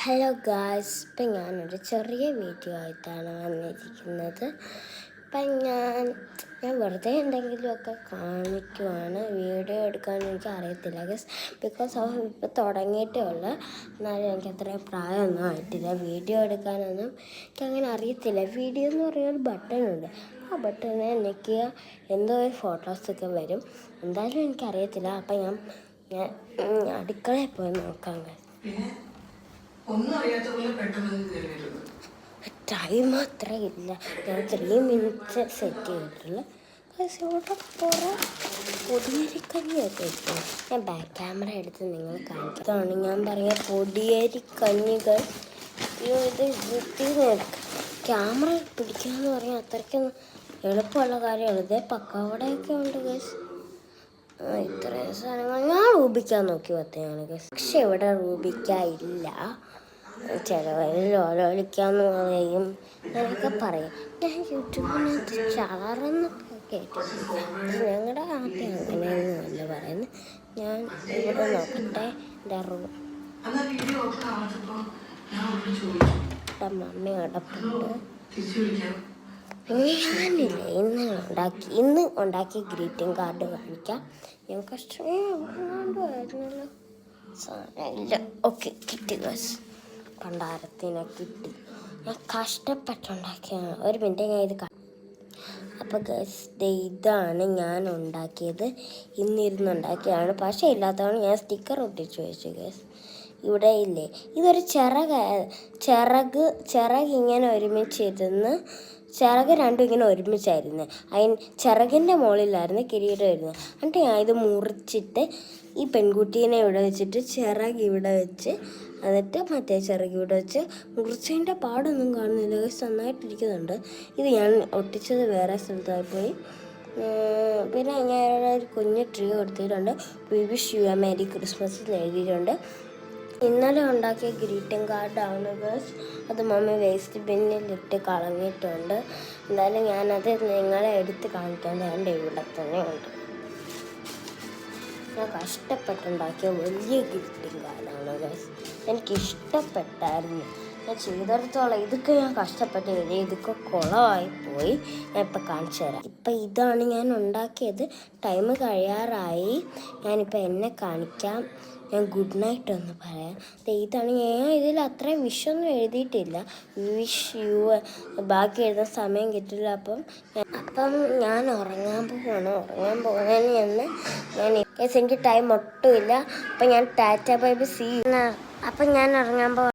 Hello guys, ഇപ്പം ഞാനൊരു ചെറിയ വീഡിയോ ആയിട്ടാണ് വന്നിരിക്കുന്നത്. ഇപ്പം ഞാൻ വെറുതെ എന്തെങ്കിലുമൊക്കെ കാണിക്കുവാണ്. വീഡിയോ എടുക്കാൻ എനിക്ക് അറിയത്തില്ല ഗസ്, ബിക്കോസ് ഇപ്പം തുടങ്ങിയിട്ടേ ഉള്ളൂ. എന്നാലും എനിക്ക് അത്രയും പ്രായമൊന്നും ആയിട്ടില്ല. വീഡിയോ എടുക്കാനൊന്നും എനിക്കങ്ങനെ അറിയത്തില്ല. വീഡിയോ എന്ന് പറയുന്നൊരു ബട്ടണുണ്ട്, ആ ബട്ടനെ ഞെക്കിയ എന്തോ ഒരു ഫോട്ടോസൊക്കെ വരും. എന്തായാലും എനിക്കറിയത്തില്ല. അപ്പം ഞാൻ അടുക്കളയിൽ പോയി നോക്കാം. ടൈം അത്ര ഇല്ല, ഞാൻ 3 മിനിറ്റ്സ് സെറ്റ് ചെയ്തിട്ടുള്ളൂ. ഇവിടെ കുറേ പൊടിയരിക്കഞ്ഞിയൊക്കെ ഇരിക്കുന്നു. ഞാൻ ബാക്ക് ക്യാമറ എടുത്ത് നിങ്ങൾ കാണിക്കുന്നതാണ്. ഞാൻ പറഞ്ഞ പൊടിയരിക്കഞ്ഞികൾ. ഇത് ക്യാമറ പിടിക്കാന്ന് പറഞ്ഞാൽ അത്രയ്ക്കും എളുപ്പമുള്ള കാര്യമാണ്. ഇതേ പക്കവടയൊക്കെ ഉണ്ട് ഗസ്. ഇത്രയും സാധനങ്ങൾ ഞാൻ റൂബിക്കാൻ നോക്കി വത്തയാണ് ഗസ്, പക്ഷെ ഇവിടെ റൂബിക്ക ഇല്ല. ചിലവർ ലോലിക്കാന്ന് പറയും, അങ്ങനെയൊക്കെ പറയും. ഞാൻ യൂട്യൂബിനകത്ത് ചാറെന്നൊക്കെ കേട്ടിട്ടുണ്ട്. ഞങ്ങളുടെ ആദ്യം അങ്ങനെയൊന്നുമല്ല പറയുന്നത്. ഞാൻ ഇവിടെ നോക്കട്ടെ. മമ്മി അടപ്പുണ്ട്. ഞാനില്ല ഇന്ന് ഉണ്ടാക്കിയ ഗ്രീറ്റിംഗ് കാർഡ് കാണിക്കാം. ഞാൻ കഷ്ടമായിരുന്നല്ലോ, സാധനമില്ല. ഓക്കെ, കിട്ടി ഗസ്, പണ്ടാരത്തിനെ കിട്ടി. ഞാൻ കഷ്ടപ്പെട്ടുണ്ടാക്കിയാണ്. ഒരു മിനിറ്റ്, ഞാൻ ഇത് അപ്പോൾ ഗസ് ഇതാണ് ഞാൻ ഉണ്ടാക്കിയത്. ഇന്നിരുന്നുണ്ടാക്കിയതാണ്, പക്ഷേ ഇല്ലാത്തതാണ് ഞാൻ സ്റ്റിക്കർ ഒട്ടിച്ച് വെച്ചു ഗസ്. ഇവിടെ ഇല്ലേ, ഇതൊരു ചിറക് ഇങ്ങനെ ഒരുമിച്ചിരുന്ന്, ചിറക് രണ്ടും ഇങ്ങനെ ഒരുമിച്ചായിരുന്നു. ചിറകിൻ്റെ മുകളിലായിരുന്നു കിരീടം ഇരുന്നത്. എന്നിട്ട് ഞാൻ ഇത് മുറിച്ചിട്ട് ഈ പെൺകുട്ടീനെ ഇവിടെ വെച്ചിട്ട് ചിറക് ഇവിടെ വെച്ച്, എന്നിട്ട് മറ്റേ ചിറക് ഇവിടെ വെച്ച് മുറിച്ചതിൻ്റെ പാടൊന്നും കാണുന്നില്ല, നന്നായിട്ടിരിക്കുന്നുണ്ട്. ഇത് ഞാൻ ഒട്ടിച്ചത് വേറെ സ്ഥലത്തായി പോയി. പിന്നെ ഞാൻ ഒരു കുഞ്ഞ് ട്രീ കൊടുത്തിട്ടുണ്ട്. We wish you A merry Christmas എഴുതിയിട്ടുണ്ട്. ഇന്നലെ ഉണ്ടാക്കിയ ഗ്രീറ്റിംഗ് കാർഡാണ് ഗസ്. അത് മമ്മി വേസ്റ്റ് ബിന്നിലിട്ട് കളഞ്ഞിട്ടുണ്ട്. എന്തായാലും ഞാനത് നിങ്ങളെ എടുത്ത് കാണിക്കാണ്ട് ഇവിടെ തന്നെ ഉണ്ട്. ഞാൻ കഷ്ടപ്പെട്ടുണ്ടാക്കിയ വലിയ ഗ്രീറ്റിംഗ് കാർഡാണ് ഗസ്. എനിക്കിഷ്ടപ്പെട്ടായിരുന്നു. ഞാൻ ചെയ്തെടുത്തോളം ഇതൊക്കെ ഞാൻ കഷ്ടപ്പെട്ട് എഴുതി, ഇതൊക്കെ കുളമായി പോയി. ഞാൻ ഇപ്പം കാണിച്ചു തരാം. ഇപ്പം ഇതാണ് ഞാൻ ഉണ്ടാക്കിയത്. ടൈം കഴിയാറായി. ഞാനിപ്പോൾ എന്നെ കാണിക്കാം. ഞാൻ ഗുഡ് നൈറ്റ് ഒന്ന് പറയാം. ഇതാണ്. ഞാൻ ഇതിൽ അത്രയും വിഷൊന്നും എഴുതിയിട്ടില്ല. വിഷ് യു, ബാക്കി എഴുതാൻ സമയം കിട്ടില്ല. അപ്പം ഞാൻ ഉറങ്ങാൻ പോകുന്നതിന് എനിക്ക് ടൈം ഒട്ടുമില്ല. അപ്പം ഞാൻ ടാറ്റ ബൈ ബൈ സീ. അപ്പം ഞാൻ ഉറങ്ങാൻ